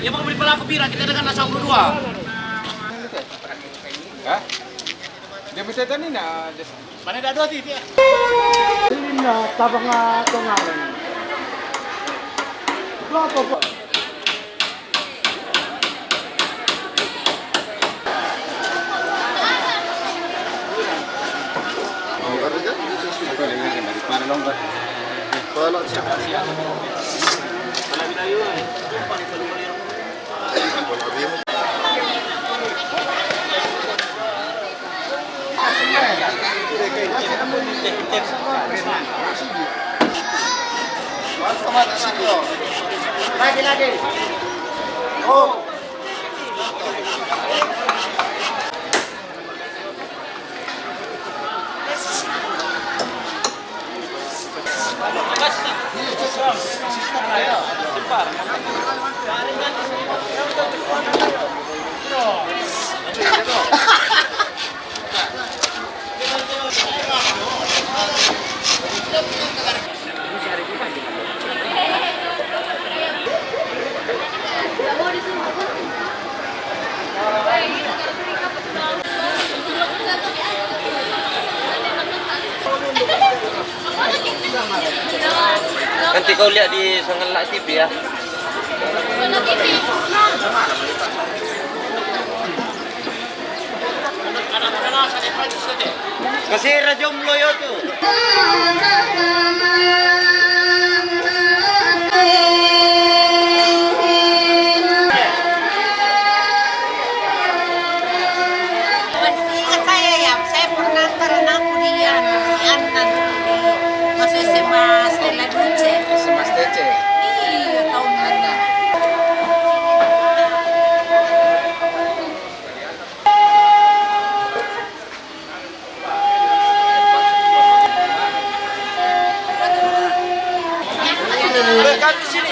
Yang mau beli pelaku bira kita dengan nasi 22. Hah? Dia bisa tani na. Mana ada dua titik. Ini na tabang tungalan. Berapa Pak? Lagi. Oh. Nanti kau lihat di Songelak TV ya. Kasih Jomblo yo tuh. Saya pernah berenang di masuk SMA Stella Duce. SMA STC. Iya, tahun mana? Kami sini.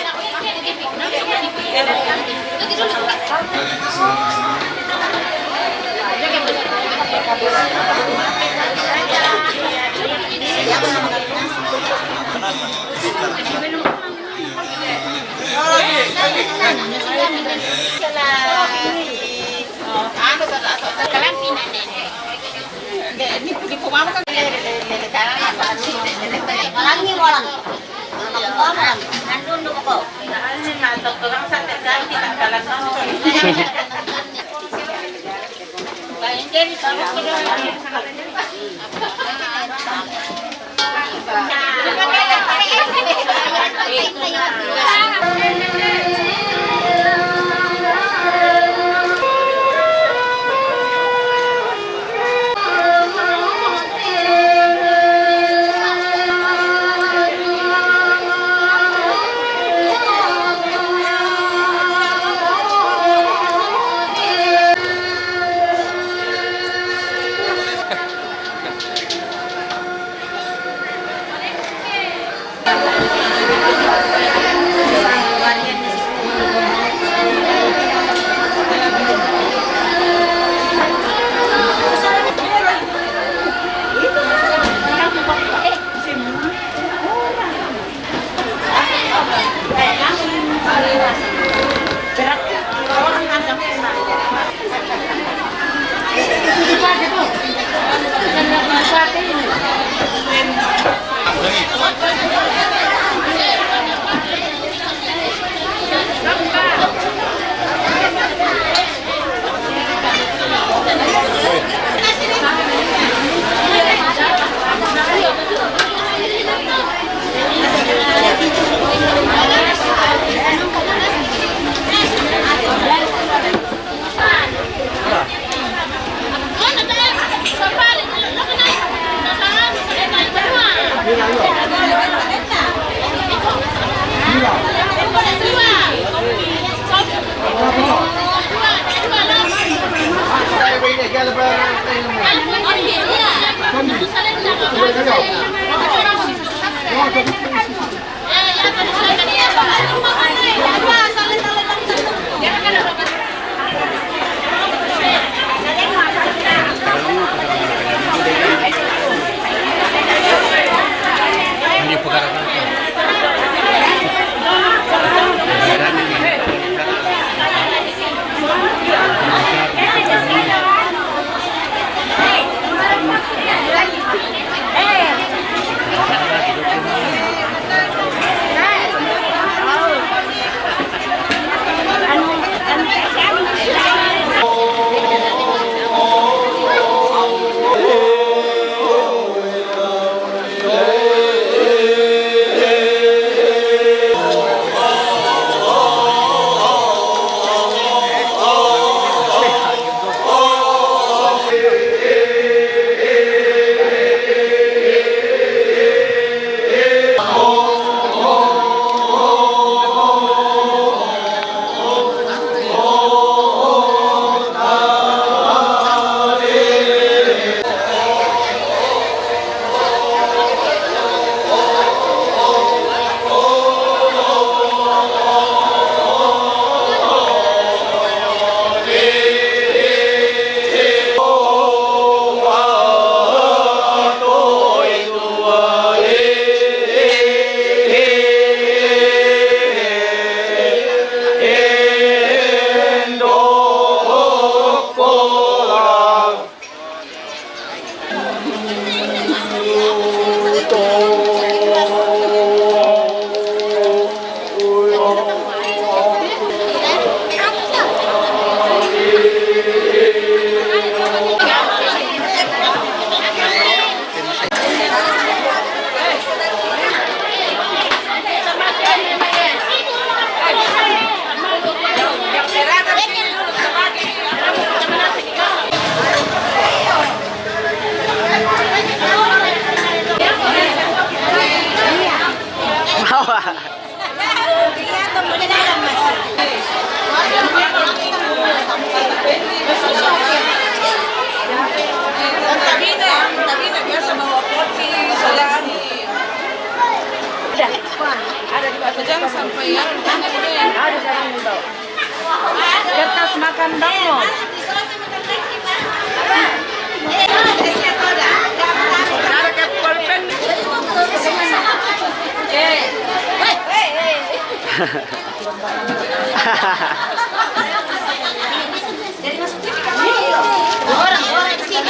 Jangan sampai ya. Ada sarang itu. Kertas makan dong. Cara ke pulpen. Orang-orang di sini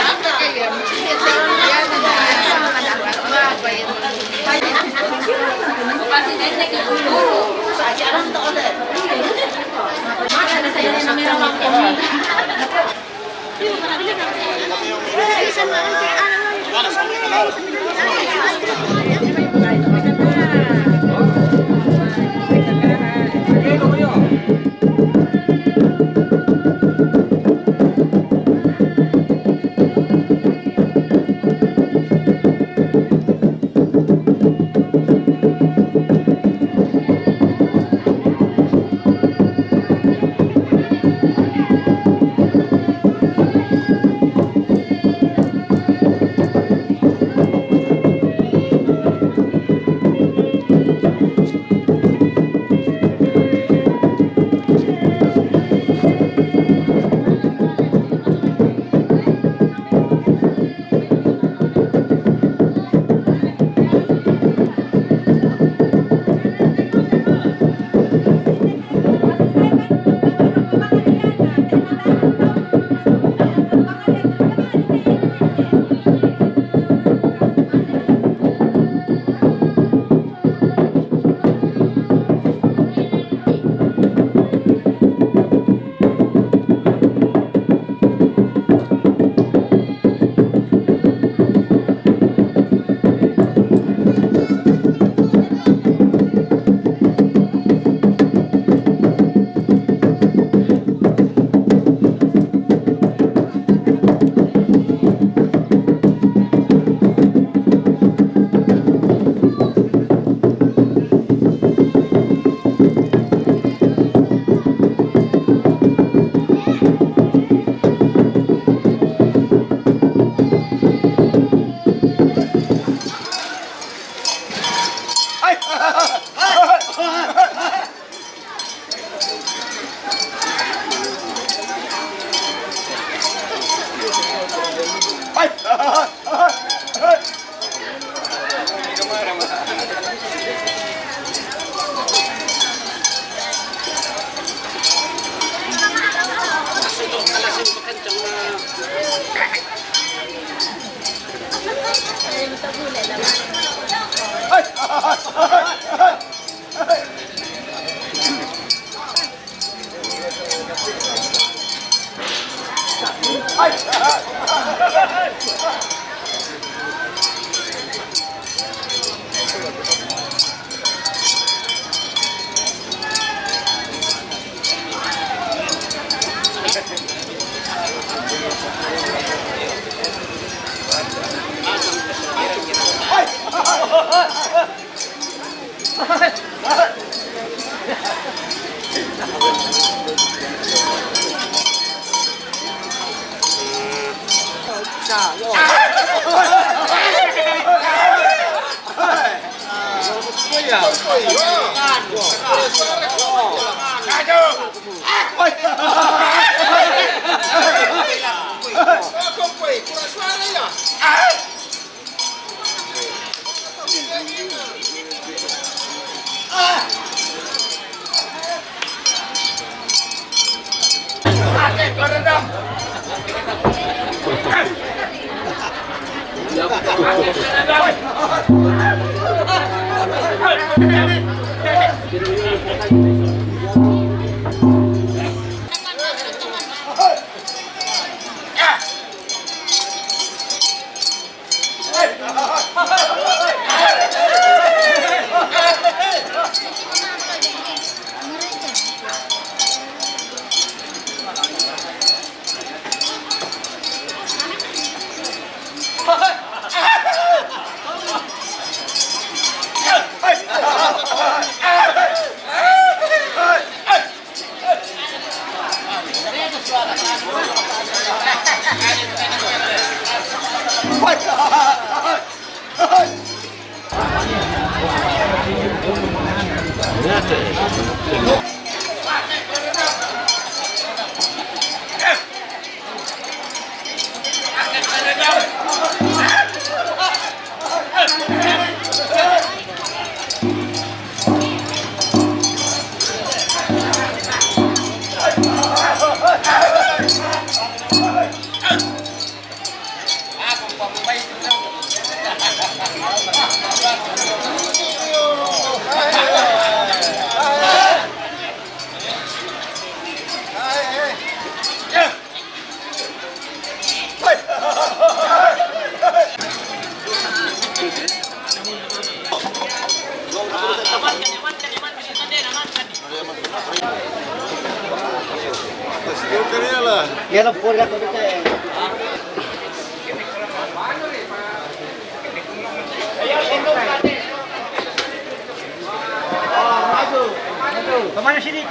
Kemana sini?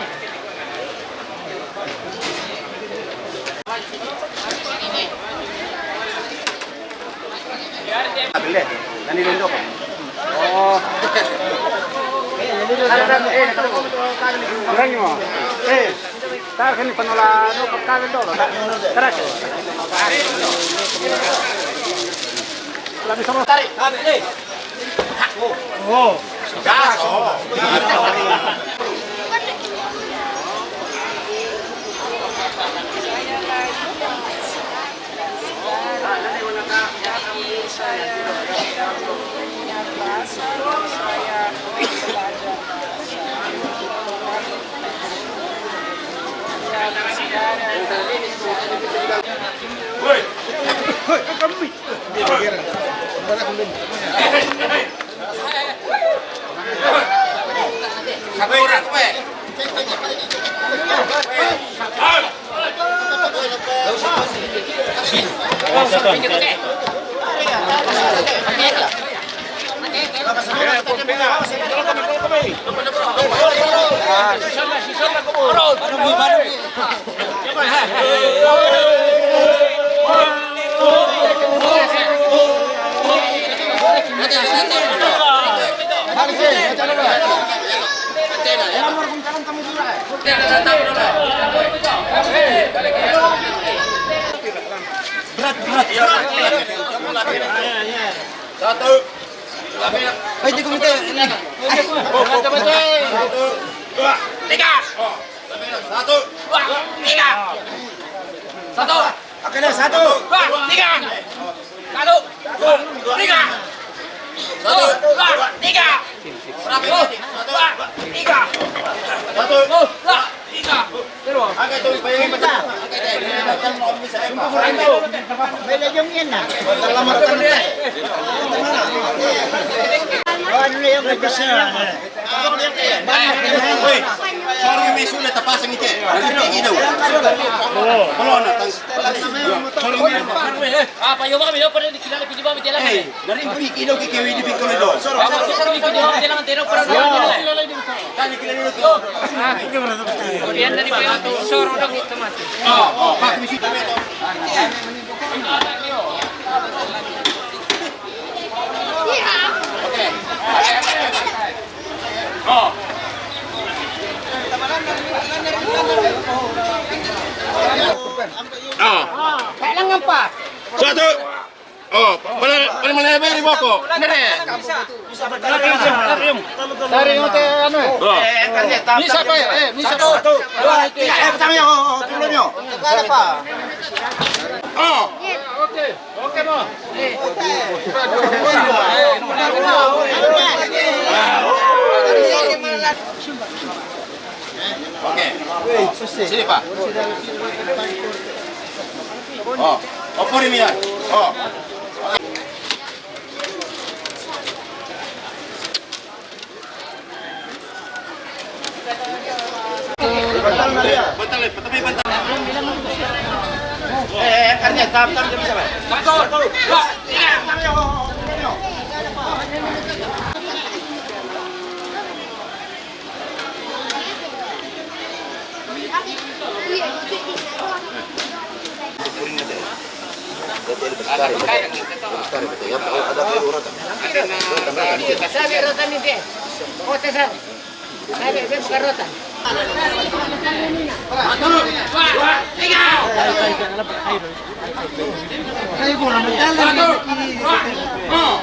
Ambil deh, nanti dulu. Oh. Kurang mo. Tar kan panulano pagkain do. Tara. Labi sama tarik. Oh. Gas. Satu. Ayo di komite. Satu. Dua. Tiga. Satu. Dua. Tiga. Satu. Oke deh, satu. Dua. Tiga. Satu. Dua. Tiga. Satu. Dua. Tiga. Berapa? Satu. Dua. Tiga. Satu. Dua. Tiga. Oke, tulis bayangin pecah. Oke deh. Beda jong yan na. Oh, ano na yung nagdasa? Ano na yung kaya? Uy, sorry may sulit na pasang ite. Nagtiki daw. Oo. Wala na. Sorry may. Payo kami daw para kilala pidi ba mitela kami. Dari piki daw kikiwi di pikol daw. Sorry pidi ba mitela antero para kilala din to. Kani kilala daw. Korean dari pa yung soro lang ito mati. Pak misi to. Oh. Oh. Kailangan pa. Satu. Oh, paling melebar di boko. Ngere. Dari yung ano eh. Oh. Misa pa eh. Misa pa. Satu, dua, tiga. Pertama nyo. Tulong nyo. Kala pa. Oh. Oke. Oke mo. Oke. Sini, Pak. Oh. Opor ini ya. Oh. Bantal, bantal. Karnya tahap bisa Pak. Satu, dua, tiga. Sabi rotan ini deh. Kota sabi. Sabi bukan rotan. Satu, dua, tiga. Satu, dua, oh.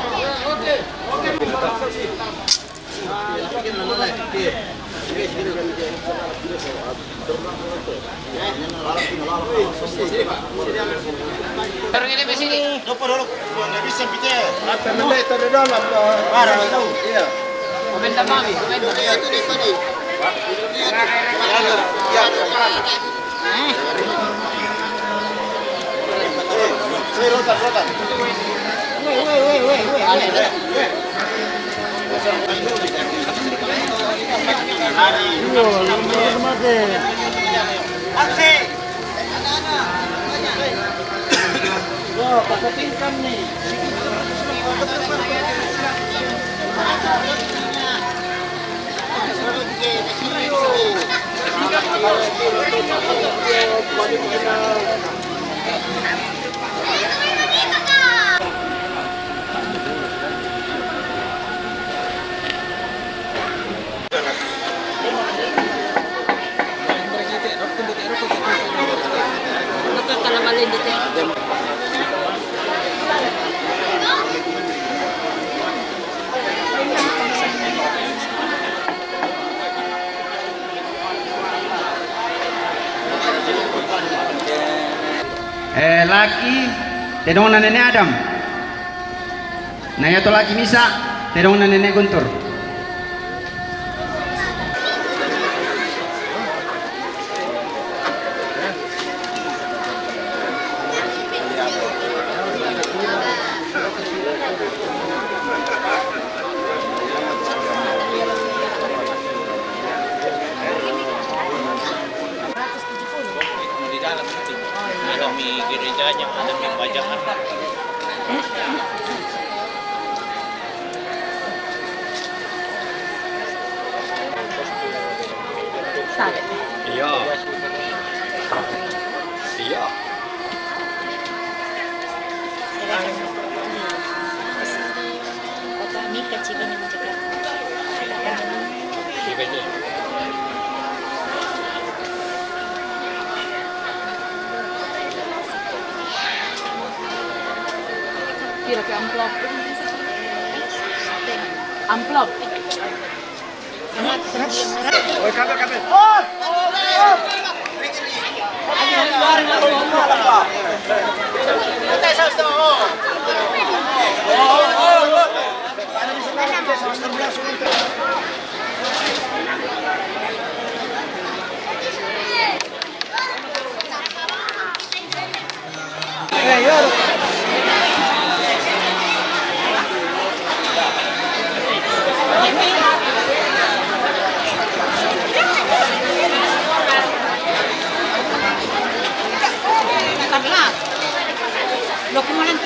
Taruh ini di sini. Nggak bisa pite. Apa meter di dalam. Parah tahu. Iya. Komenda mami, komenda. Itu di tadi. Rotan. Aksi. Wah, pasatingkan nih. Nakakalamalin dito. Laki tedong na nenek Adam. Naya to laki Misa tedong na nenek Guntur. Di dalam itu ada mie gerejanya, ada mie pajangan. Sabi. Iya. Iya. Kami kecilin yang juga. Kira ke amplop. Amplop. Oi, kabel. Karena lo kemarin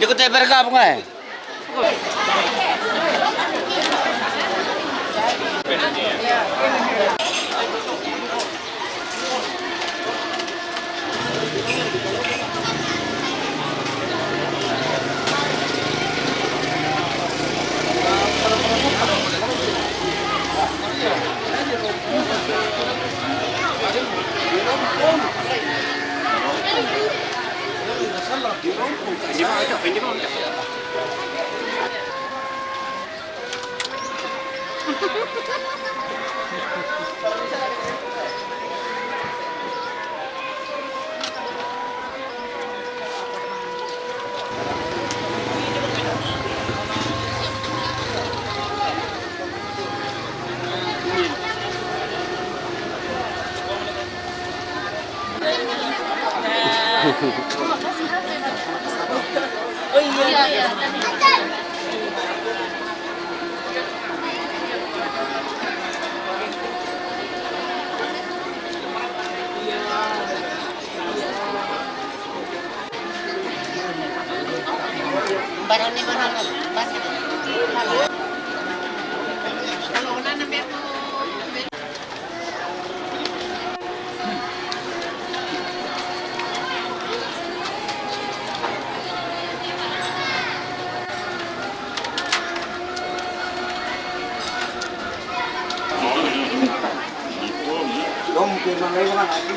Ikut bergabung eh.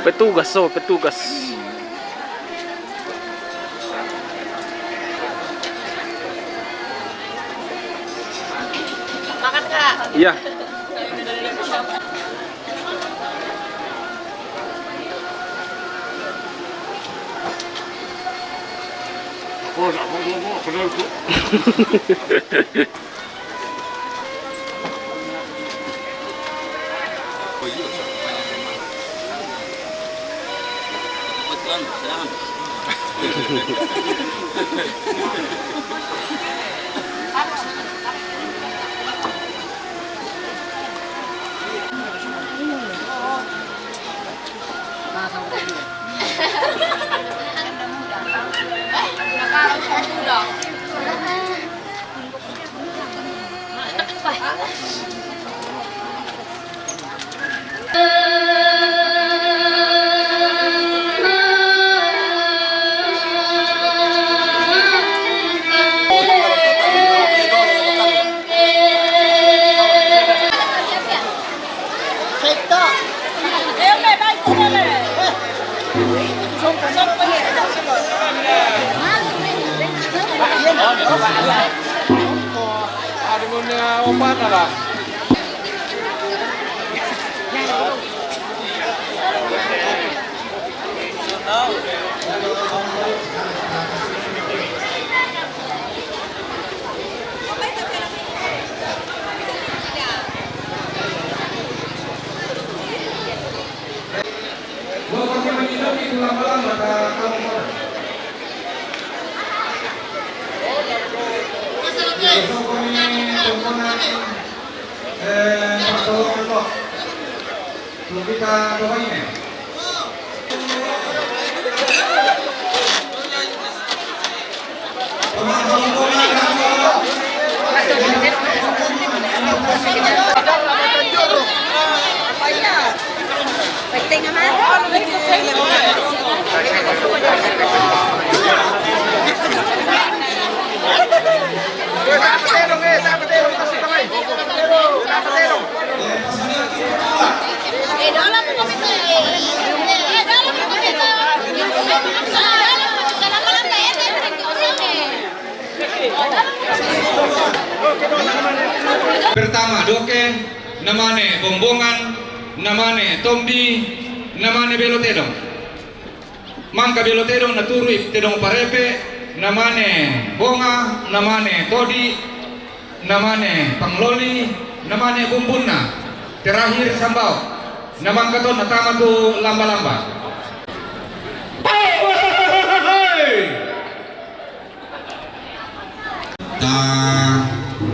Petugas, oh, petugas. Makan Kak. Iya. Pwede naman. Pertama, doke, namane bombongan, namane tomdi, namane belotedong. Mangka belotedong naturui tedong parepe, namane bonga, namane todi, namane pangloli, namane bumbunna. Terakhir sambau, namang katon natama tu lamba-lamba.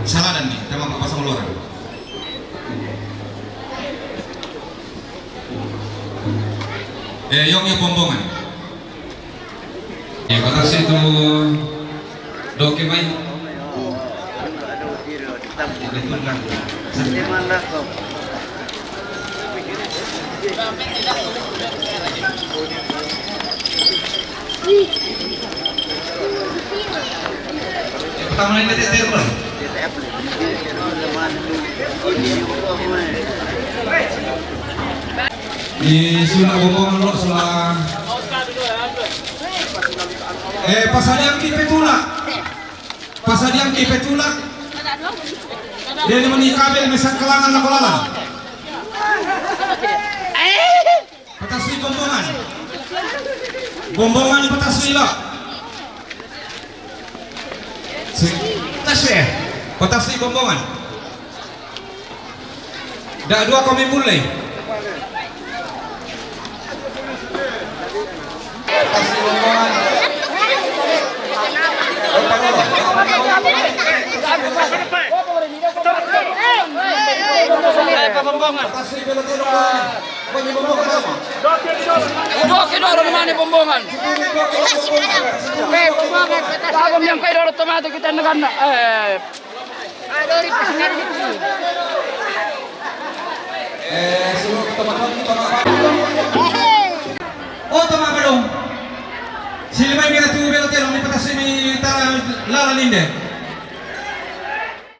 Salah dan nih, tema Pak Pasang Luar. Yang bombongan. Ya, kata situ doke baik. Pertama ini TTR. Di sudah bombongan lo sudah. Pasadiang petulak. Pasadiang petulak. Dia ni menikabel mesak kelangan nakolalan. Patasui bombongan. Bombongan patasui lo. Tasya, patasui bombongan. Dah dua kami mulai. Patasui bombongan. Doke doro namane bombongan. Bombongan Bagom yang kay doro tomato kita nagana. Adori pasinar dito. Oh, tama ba dong? Sila may mga tubo pero tiro may patas may tara lalalinde.